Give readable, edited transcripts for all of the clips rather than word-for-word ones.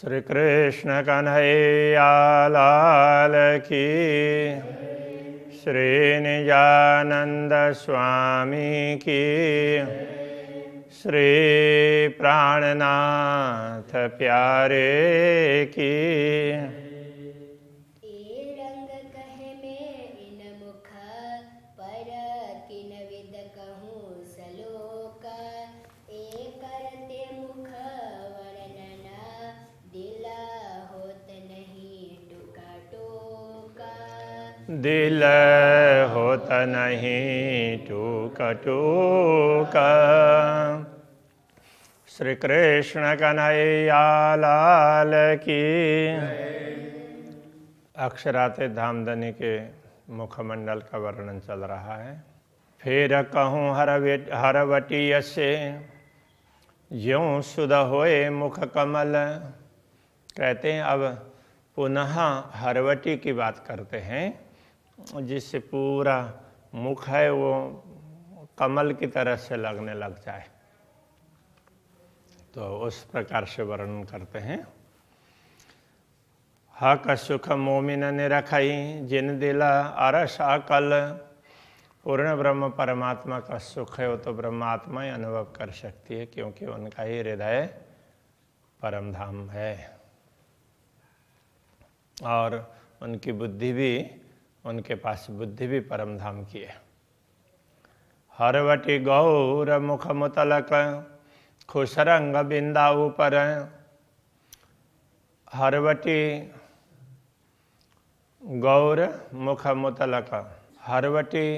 श्री कृष्ण कन्हैया लाल की, श्री निजानंद स्वामी की, श्री प्राणनाथ प्यारे की। दिल होत नहीं टूका टूका। श्री कृष्ण कन्हैया लाल की। अक्षरातीत धामधनी के मुखमंडल का वर्णन चल रहा है। फिर कहूँ हरवटी से ज्यों सुध होए मुख कमल। कहते हैं अब पुनः हरवटी की बात करते हैं, जिससे पूरा मुख है वो कमल की तरह से लगने लग जाए, तो उस प्रकार से वर्णन करते हैं। हक सुख मोमिन ने रखई जिन दिला अरस अकल। पूर्ण ब्रह्म परमात्मा का सुख है वो तो ब्रह्मात्मा ही अनुभव कर सकती है, क्योंकि उनका ही हृदय परम धाम है और उनकी बुद्धि भी, उनके पास बुद्धि भी परम धाम की है। हरवटी गौर मुख मुतलक खुशरंग बिंदा ऊपर। हरवटी गौर मुख मुतलक, हरवटी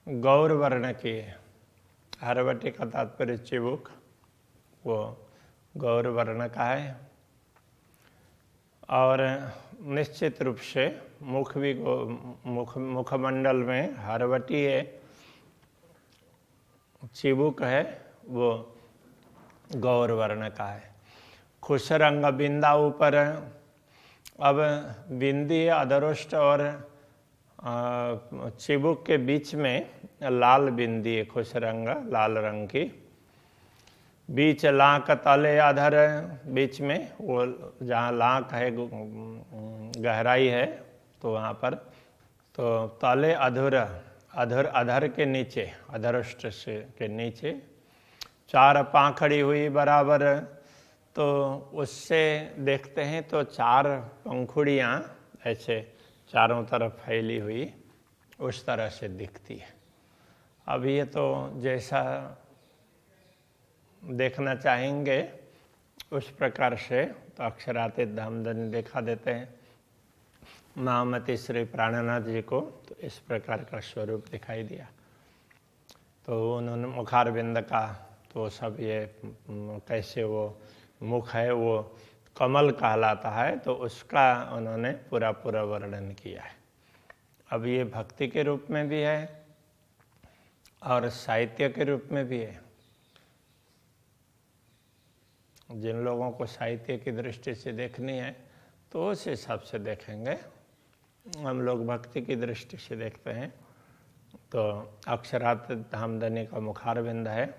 गौर वर्ण की है। हरवटी का तात्पर्य चिबुक, वो गौर वर्ण का है। और निश्चित रूप से मुख भी मुखमंडल में हरवटी है, चिबुक है, वो गौर वर्ण का है। खुश रंग बिंदा ऊपर। अब बिंदी अधरोष्ट और चिबुक के बीच में लाल बिंदी है, खुश रंग लाल रंग की। बीच लांक तले अधर, बीच में वो जहाँ लांक है गहराई है तो वहाँ पर, तो तले अधर, अधर के नीचे, अधरोष्ट से के नीचे चार पाखड़ी हुई बराबर। तो उससे देखते हैं तो चार पंखुड़ियाँ ऐसे चारों तरफ फैली हुई उस तरह से दिखती है। अब ये तो जैसा देखना चाहेंगे उस प्रकार से तो अक्षरातीत धामधनी दिखा देते हैं। महामती श्री प्राणनाथ जी को तो इस प्रकार का स्वरूप दिखाई दिया। तो उन्होंने मुखारविंद का तो सब ये कैसे वो मुख है वो कमल कहलाता है, तो उसका उन्होंने पूरा वर्णन किया है। अब ये भक्ति के रूप में भी है और साहित्य के रूप में भी है। जिन लोगों को साहित्य की दृष्टि से देखनी है तो उस हिसाब से देखेंगे। हम लोग भक्ति की दृष्टि से देखते हैं तो अक्षरातीत धामधनी का मुखारविंद है,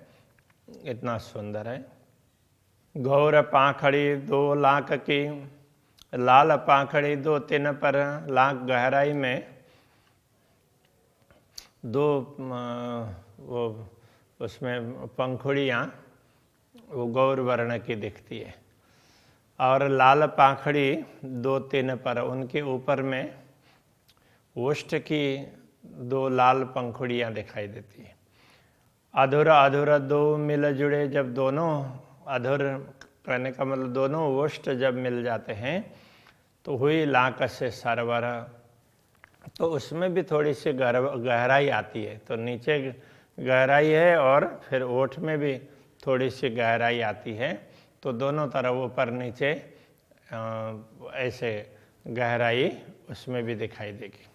इतना सुंदर है। गौर पाखड़ी दो लाख की, लाल पाखड़ी दो तीन पर, लाख गहराई में दो वो उसमें पंखुड़ियाँ वो गौर वर्ण की दिखती है। और लाल पाखड़ी दो तीन पर, उनके ऊपर में ओष्ठ की दो लाल पंखुड़ियाँ दिखाई देती है। अधूरा अधूरा दो मिल जुड़े, जब दोनों अधूर कहने का मतलब दोनों ओष्ठ जब मिल जाते हैं तो हुई लाक से सरवर। तो उसमें भी थोड़ी सी गहराई आती है, तो नीचे गहराई है और फिर ओठ में भी थोड़ी सी गहराई आती है, तो दोनों तरफ ऊपर नीचे ऐसे गहराई उसमें भी दिखाई देगी।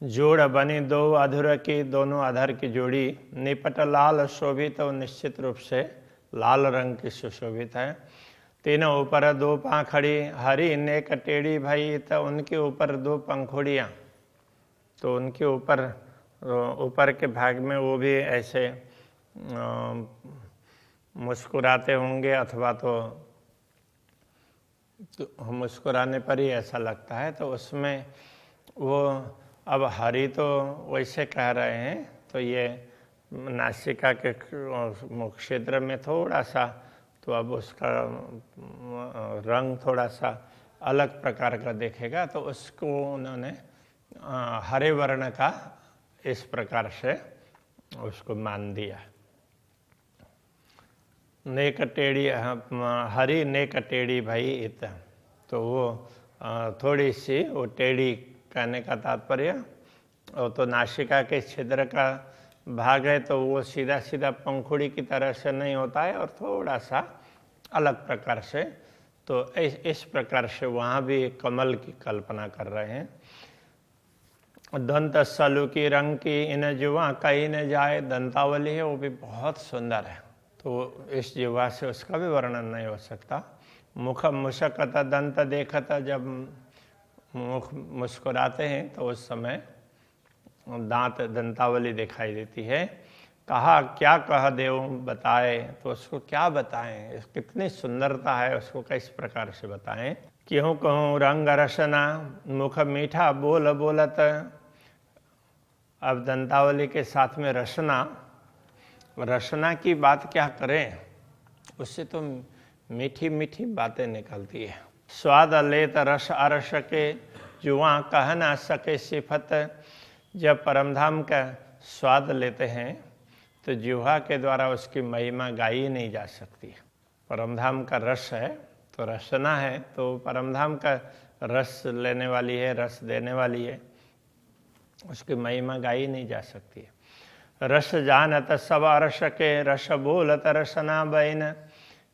जोड़ बनी दो अधर की, दोनों अधर की जोड़ी निपट लाल शोभित, तो निश्चित रूप से लाल रंग की सुशोभित है। तीनों ऊपर दो पाखड़ी हरी नेक टेढ़ी भई, तो उनके ऊपर दो पंखुड़ियाँ, तो उनके ऊपर के भाग में वो भी ऐसे मुस्कुराते होंगे अथवा तो तो मुस्कुराने पर ही ऐसा लगता है। तो उसमें वो अब हरि तो वैसे कह रहे हैं, तो ये नासिका के क्षेत्र में थोड़ा सा, तो अब उसका रंग थोड़ा सा अलग प्रकार का देखेगा, तो उसको उन्होंने हरे वर्ण का इस प्रकार से उसको मान दिया। नेक टेढ़ी हरी नेक टेढ़ी भाई इत, तो वो थोड़ी सी वो टेढ़ी कहने का तात्पर्य, और तो नासिका के छिद्र का भाग है, तो वो सीधा सीधा पंखुड़ी की तरह से नहीं होता है, और थोड़ा सा अलग प्रकार से। तो इस प्रकार से वहाँ भी एक कमल की कल्पना कर रहे हैं। दंत सलू की रंग की इन जुआ कहीं न जाए, दंतावली है वो भी बहुत सुंदर है, तो इस जुआ से उसका भी वर्णन नहीं हो सकता। मुख मुशकत दंत देखता, जब मुख मुस्कुराते हैं तो उस समय दांत दंतावली दिखाई देती है। कहा क्या कह देव बताए, तो उसको क्या बताएं, कितनी सुंदरता है उसको किस प्रकार से बताएं। क्यों कहूँ रंग रसना मुख मीठा बोल बोलत, अब दंतावली के साथ में रसना, रसना की बात क्या करें, उससे तो मीठी मीठी बातें निकलती है। स्वाद लेत रस अरस के जुआ कह ना सके सिफत, जब परमधाम का स्वाद लेते हैं तो जिह्वा के द्वारा उसकी महिमा गाई नहीं जा सकती। परमधाम का रस है तो रसना है, तो परमधाम का रस लेने वाली है, रस देने वाली है, उसकी महिमा गाई नहीं जा सकती। रस जानत सब अरस के रस बोलत रसना बैन,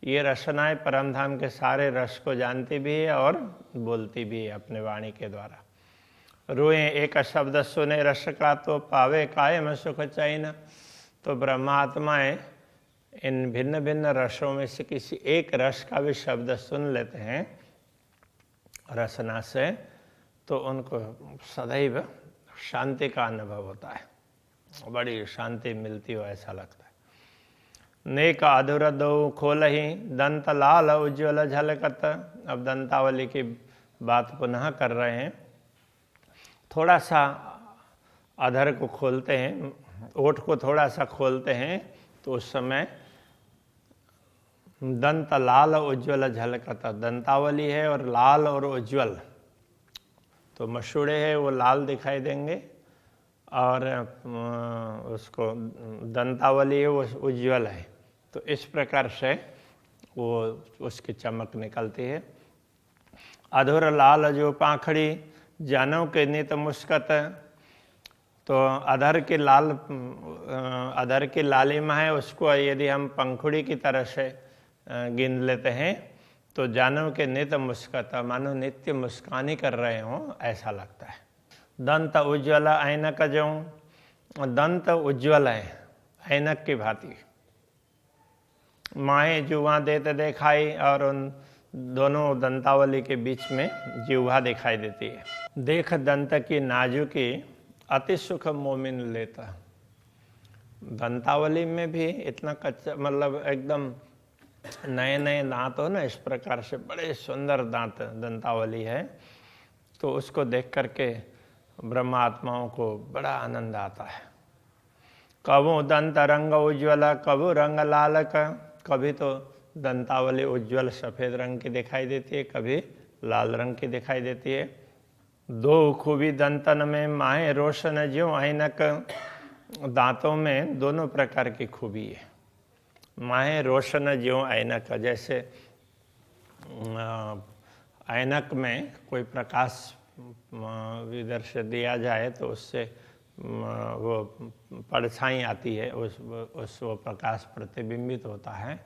ये रसनाएं परमधाम के सारे रस को जानती भी है और बोलती भी है अपने वाणी के द्वारा। रोए एक शब्द सुने रस का, तो पावे कायम सुख चैन, तो ब्रह्मात्माएं इन भिन्न भिन्न रसों में से किसी एक रस का भी शब्द सुन लेते हैं रसना से, तो उनको सदैव शांति का अनुभव होता है, बड़ी शांति मिलती हो ऐसा लगता है। नेक अधुर दो खोलहि दंत लाल उज्ज्वल झलकत, अब दंतावली की बात पुनः कर रहे हैं। थोड़ा सा अधर को खोलते हैं, ओठ को थोड़ा सा खोलते हैं, तो उस समय दंत लाल उज्ज्वल झलकता, दंतावली है और लाल और उज्ज्वल, तो मशूड़े है वो लाल दिखाई देंगे, और उसको दंतावली है वो उज्ज्वल है, तो इस प्रकार से वो उसकी चमक निकलती है। अधुर लाल जो पाखड़ी जानव के नित मुस्कत, तो अधर की लालिमा है, उसको यदि हम पंखुड़ी की तरह से गिन लेते हैं तो जानव के नित मुस्कत, मानो नित्य मुस्कान ही कर रहे हों ऐसा लगता है। दंत उज्ज्वल ऐनक जो, दंत उज्ज्वल है ऐनक की भांति, माए जुआ देते दिखाई, और उन दोनों दंतावली के बीच में जिह्वा दिखाई देती है। देख दंत की नाजुकी अति सुख मोमिन लेता, दंतावली में भी इतना कच्चा, मतलब एकदम नए नए दांत हो ना, इस प्रकार से बड़े सुंदर दांत दंतावली है, तो उसको देख करके ब्रह्मात्माओं को बड़ा आनंद आता है। कबू दंत रंग उज्ज्वल कबू रंग लाल का, कभी तो दंतावली उज्ज्वल सफ़ेद रंग की दिखाई देती है, कभी लाल रंग की दिखाई देती है। दो खूबी दंतन में माहे रोशन ज्यों ऐनक, दांतों में दोनों प्रकार की खूबी है। माहे रोशन ज्यों ऐनक, जैसे ऐनक में कोई प्रकाश इधर से दिया जाए तो उससे वो परछाई आती है, उस वो प्रकाश प्रतिबिंबित होता है,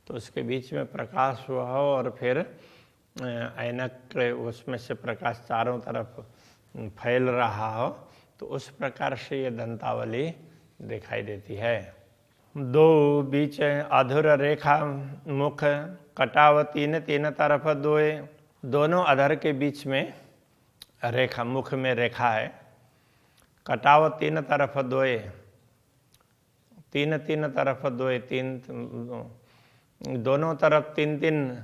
तो उसके बीच में प्रकाश हुआ हो और फिर ऐनक के उसमें से प्रकाश चारों तरफ फैल रहा हो, तो उस प्रकार से ये दंतावली दिखाई देती है। दो बीच अधुर रेखा मुख कटाव तीन तीन तरफ दोए, दोनों अधर के बीच में रेखा, मुख में रेखा है। कटाव तीन तरफ दोए, तीन तीन तरफ दोए, तीन दोनों तरफ तीन तीन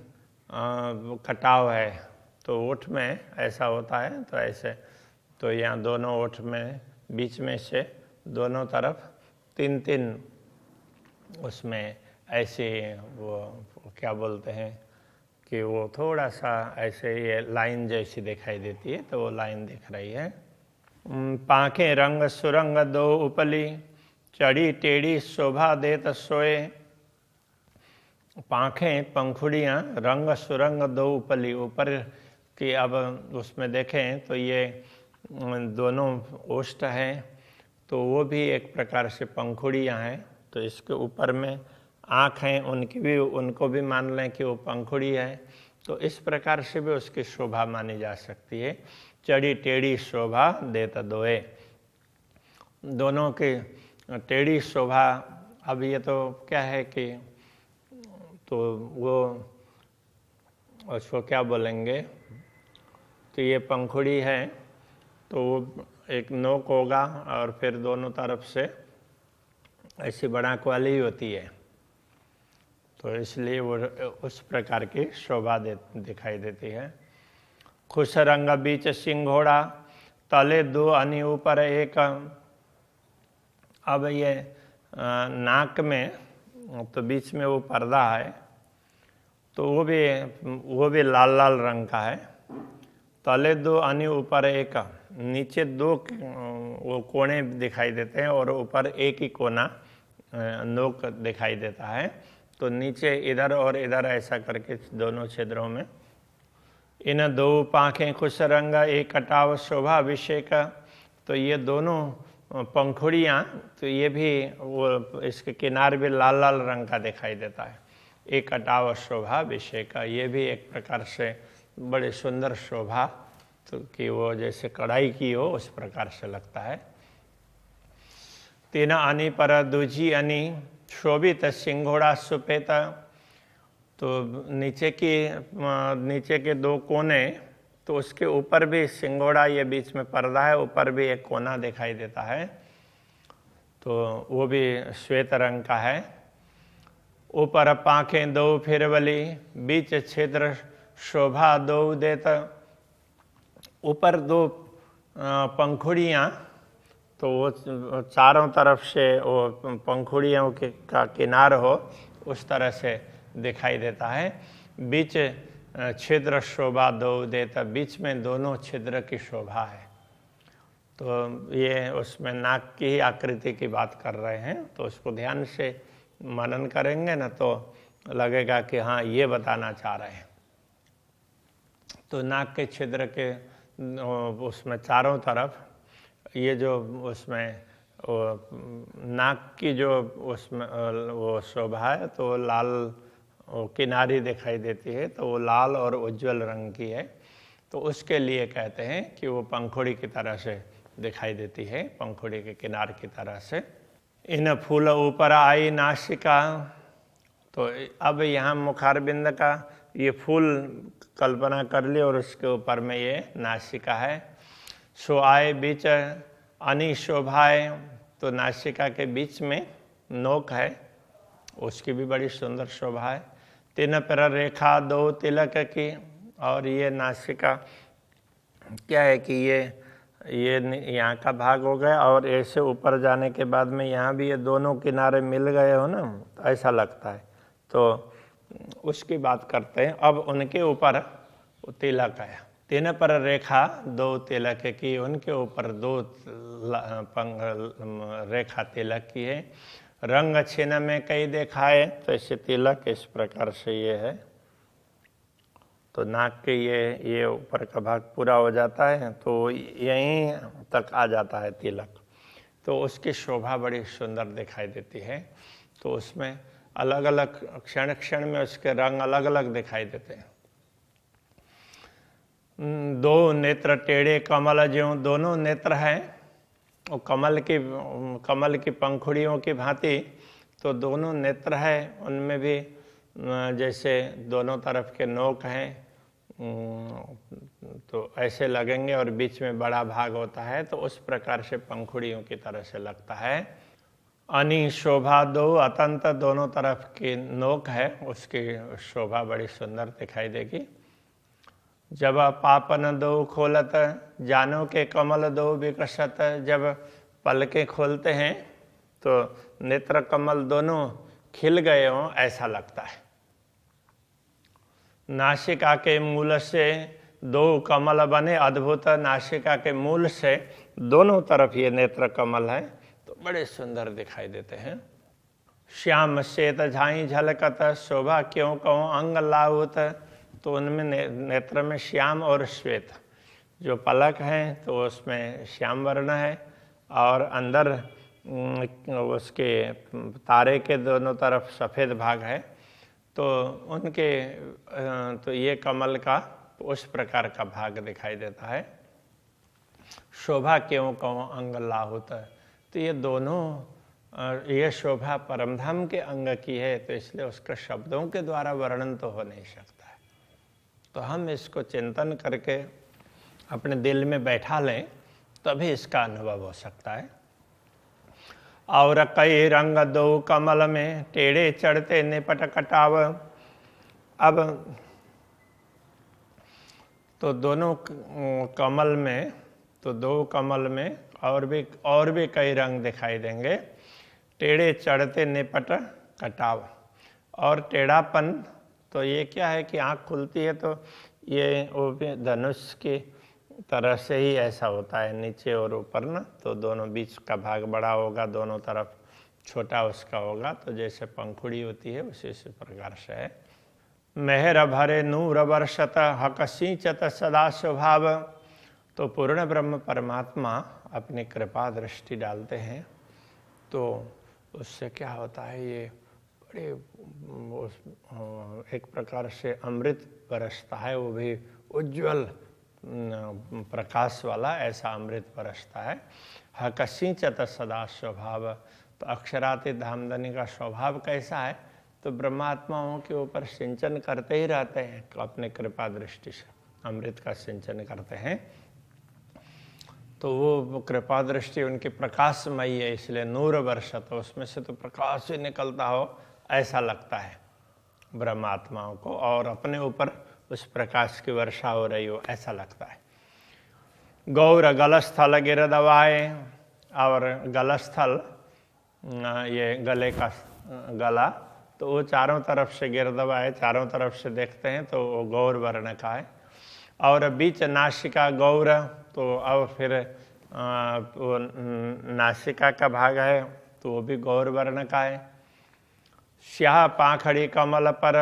कटाव है, तो ओठ में ऐसा होता है, तो ऐसे, तो यहाँ दोनों ओठ में बीच में से दोनों तरफ 3-3 उसमें ऐसे वो क्या बोलते हैं कि वो थोड़ा सा ऐसे ये लाइन जैसी दिखाई देती है, तो वो लाइन दिख रही है। पाँखें रंग सुरंग दो उपली, चढ़ी टेढ़ी शोभा देत सोए। पाँखें पंखुड़ियाँ रंग सुरंग दो उपली, ऊपर की अब उसमें देखें तो ये दोनों ओष्ठ हैं, तो वो भी एक प्रकार से पंखुड़ियाँ हैं। तो इसके ऊपर में आँख हैं, उनको भी मान लें कि वो पंखुड़ी है। तो इस प्रकार से भी उसकी शोभा मानी जा सकती है। चढ़ी टेढ़ी शोभा देत दोए, दोनों की टेढ़ी शोभा। अब ये तो क्या है कि तो वो उसको क्या बोलेंगे, तो ये पंखुड़ी है, तो वो एक नोक होगा और फिर दोनों तरफ से ऐसी बढ़ाक वाली होती है, तो इसलिए वो उस प्रकार की शोभा दिखाई देती है। खुश रंग बीच सिंघोड़ा, तले दो अनि ऊपर एक। अब ये नाक में तो बीच में वो पर्दा है, तो वो भी लाल लाल रंग का है। तले दो अनि ऊपर एक, नीचे दो वो कोने दिखाई देते हैं और ऊपर एक ही कोना नोक दिखाई देता है। तो नीचे इधर और इधर ऐसा करके दोनों छिद्रों में। इन दो पाँखें खुश रंग एक कटाव शोभा अभिषेक, तो ये दोनों पंखुड़ियाँ, तो ये भी वो इसके किनारे भी लाल लाल रंग का दिखाई देता है। एक कटाव शोभा अभिषेक, ये भी एक प्रकार से बड़े सुंदर शोभा, तो कि वो जैसे कढ़ाई की हो उस प्रकार से लगता है। तीन अनि पर दूजी अनि, शोभित सिंघोड़ा सुपेत, तो नीचे के दो कोने, तो उसके ऊपर भी सिंघोड़ा, ये बीच में पर्दा है, ऊपर भी एक कोना दिखाई देता है, तो वो भी श्वेत रंग का है। ऊपर पाँखें दो फिरवली, बीच छिद्र शोभा दो देत। ऊपर दो पंखुड़ियाँ, तो वो चारों तरफ से वो पंखुड़ियों का किनार हो उस तरह से दिखाई देता है। बीच छिद्र शोभा दो देता, बीच में दोनों छिद्र की शोभा है। तो ये उसमें नाक की ही आकृति की बात कर रहे हैं, तो उसको ध्यान से मनन करेंगे ना तो लगेगा कि हाँ ये बताना चाह रहे हैं। तो नाक के छिद्र के उसमें चारों तरफ ये जो उसमें वो नाक की जो उसमें वो शोभा है, तो लाल वो किनारी दिखाई देती है, तो वो लाल और उज्जवल रंग की है, तो उसके लिए कहते हैं कि वो पंखुड़ी की तरह से दिखाई देती है, पंखुड़ी के किनार की तरह से। इन फूल ऊपर आई नासिका, तो अब यहाँ मुखारबिंद का ये फूल कल्पना कर ली और उसके ऊपर में ये नासिका है। सो आए बीच अनि शोभाए, तो नासिका के बीच में नोक है, उसकी भी बड़ी सुंदर शोभा है। तीन पर रेखा दो तिलक की, और ये नासिका क्या है कि ये यहाँ का भाग हो गया और ऐसे ऊपर जाने के बाद में यहाँ भी ये दोनों किनारे मिल गए हो ना, तो ऐसा लगता है, तो उसकी बात करते हैं। अब उनके ऊपर तिलक है, तीन पर रेखा दो तिलक की, उनके ऊपर दो रेखा तिलक की है। रंग छिन्न में कई दिखाए, तो ऐसे तिलक इस प्रकार से ये है। तो नाक के ये ऊपर का भाग पूरा हो जाता है, तो यहीं तक आ जाता है तिलक, तो उसकी शोभा बड़ी सुंदर दिखाई देती है। तो उसमें अलग अलग क्षण क्षण में उसके रंग अलग अलग दिखाई देते हैं। दो नेत्र टेढ़े कमल ज्यों, दोनों नेत्र हैं और कमल की पंखुड़ियों की भांति, तो दोनों नेत्र है, उनमें भी जैसे दोनों तरफ के नोक हैं, तो ऐसे लगेंगे और बीच में बड़ा भाग होता है, तो उस प्रकार से पंखुड़ियों की तरह से लगता है। अनि शोभा दो अतंत, दोनों तरफ की नोक है, उसकी शोभा बड़ी सुंदर दिखाई देगी। जब पापन दो खोलत, जानो के कमल दो विकसत, जब पलकें खोलते हैं तो नेत्र कमल दोनों खिल गए हों ऐसा लगता है। नासिका के मूल से दो कमल बने अद्भुत, नासिका के मूल से दोनों तरफ ये नेत्र कमल है तो बड़े सुंदर दिखाई देते हैं। श्याम श्वेत झाई झलकत, शोभा क्यों कहूँ अंग लाहुत, तो उनमें नेत्र में श्याम और श्वेत, जो पलक हैं तो उसमें श्याम वर्ण है और अंदर उसके तारे के दोनों तरफ सफ़ेद भाग है, तो उनके तो ये कमल का उस प्रकार का भाग दिखाई देता है। शोभा क्यों कहूँ अंग लाहुत, तो ये दोनों ये शोभा परमधाम के अंग की है, तो इसलिए उसका शब्दों के द्वारा वर्णन तो हो नहीं सकता है। तो हम इसको चिंतन करके अपने दिल में बैठा लें तभी इसका अनुभव हो सकता है। और कई रंग दो कमल में, टेढ़े चढ़ते निपट कटाव। अब तो दोनों कमल में, तो दो कमल में और भी कई रंग दिखाई देंगे। टेढ़े चढ़ते निपट कटाव, और टेढ़ापन तो ये क्या है कि आँख खुलती है तो ये वो धनुष की तरह से ही ऐसा होता है, नीचे और ऊपर ना, तो दोनों बीच का भाग बड़ा होगा, दोनों तरफ छोटा उसका होगा, तो जैसे पंखुड़ी होती है उसी प्रकार से है। मेहर भरे नूर वर्षत, हक सिंचत सदा स्वभाव। तो पूर्ण ब्रह्म परमात्मा अपनी कृपा दृष्टि डालते हैं तो उससे क्या होता है, ये बड़े एक प्रकार से अमृत बरसता है, वो भी उज्ज्वल प्रकाश वाला, ऐसा अमृत बरसता है। हकसिंचत सदा स्वभाव, तो अक्षरातीत धामधनी का स्वभाव कैसा है, तो ब्रह्मात्माओं के ऊपर सिंचन करते ही रहते हैं, अपने कृपा दृष्टि से अमृत का सिंचन करते हैं। तो वो कृपा दृष्टि उनकी प्रकाशमयी है, इसलिए नूर वर्षत, तो उसमें से तो प्रकाश ही निकलता हो ऐसा लगता है ब्रह्मात्माओं को, और अपने ऊपर उस प्रकाश की वर्षा हो रही हो ऐसा लगता है। गौर गलस्थल गिर दवाए, और गलस्थल ये गले का गला, तो वो चारों तरफ से गिर दवाए, चारों तरफ से देखते हैं तो वो गौर वर्ण का है। और बीच नासिका गौर, तो अब फिर वो नासिका का भाग है तो वो भी गौर वर्ण का है। स्याह पाखड़ी कमल पर,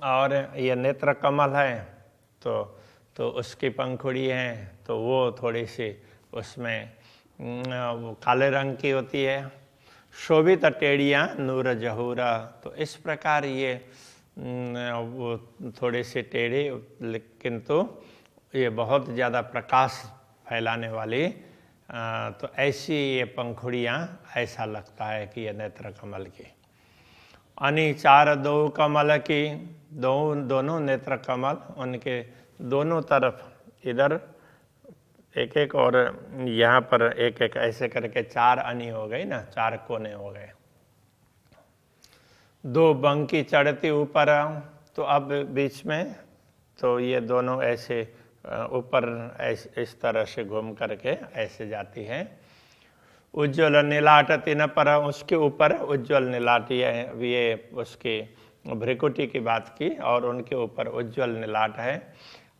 और ये नेत्र कमल है तो उसकी पंखुड़ी है तो वो थोड़ी सी उसमें वो काले रंग की होती है। शोभित टेढ़ियाँ नूर जहूरा, तो इस प्रकार ये वो थोड़ी सी टेढ़ी, लेकिन तो ये बहुत ज़्यादा प्रकाश फैलाने वाली, तो ऐसी ये पंखुड़ियाँ, ऐसा लगता है कि ये नेत्र कमल की। अनि चार दो कमल की, दोनों नेत्र कमल, उनके दोनों तरफ इधर एक एक और यहाँ पर एक एक ऐसे करके चार अनि हो गई ना, चार कोने हो गए। दो बंकी चढ़ती ऊपर, तो अब बीच में तो ये दोनों ऐसे ऊपर इस तरह से घूम करके ऐसे जाती है। उज्ज्वल नीलाट तीन पर, उसके ऊपर उज्ज्वल नीलाट, ये उसकी भ्रिकुटी की बात की, और उनके ऊपर उज्ज्वल नीलाट है।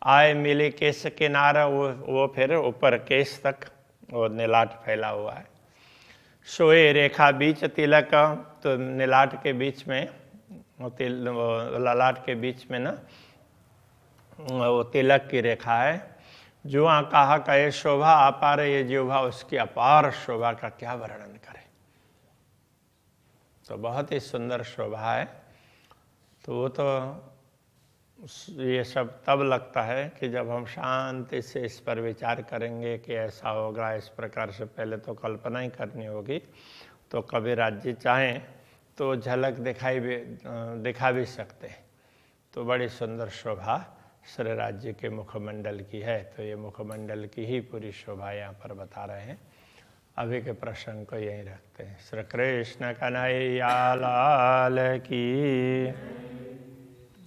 आए मिले केश किनारा, वो फिर ऊपर केश तक वो नीलाट फैला हुआ है। सोए रेखा बीच तिलक, तो नीलाट के बीच में ललाट के बीच में ना वो तिलक की रेखा है। जुआ कहा कहे शोभा अपार, ये जिह्वा उसकी अपार शोभा का क्या वर्णन करे, तो बहुत ही सुंदर शोभा है। तो वो तो ये सब तब लगता है कि जब हम शांति से इस पर विचार करेंगे कि ऐसा होगा, इस प्रकार से पहले तो कल्पना ही करनी होगी। तो कभी राज्य चाहें तो झलक दिखा भी सकते हैं। तो बड़ी सुंदर शोभा श्री राज्य के मुखमंडल की है, तो ये मुखमंडल की ही पूरी शोभा यहाँ पर बता रहे हैं। अभी के प्रसंग को यहीं रखते हैं। श्री कृष्ण कन्हैया लाल की।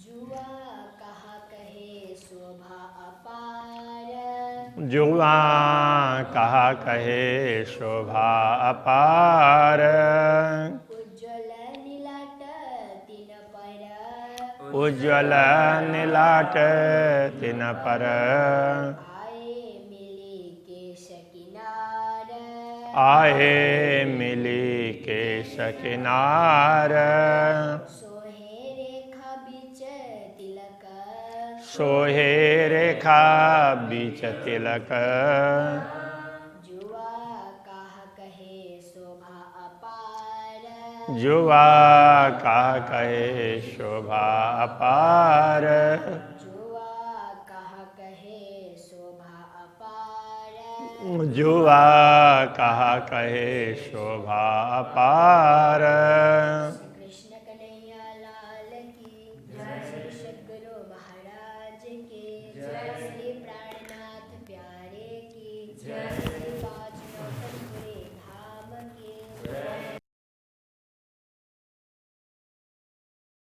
जुआ कहा कहे शोभा अपार, जुआ कहा कहे शोभा अपार। उज्ज्वल नीलाट तीन पर, उज्ज्वल नीलाट तिन पर। आए मिली केश किनार। सोहे रेखा बीच तिलक, सोहे रेखा बीच तिलक। जुआ कहा कहे शोभा अपार, जुआ कहा कहे शोभा अपार। जुआ कहा कहे शोभा अपार, जुआ कहा कहे शोभा अपार।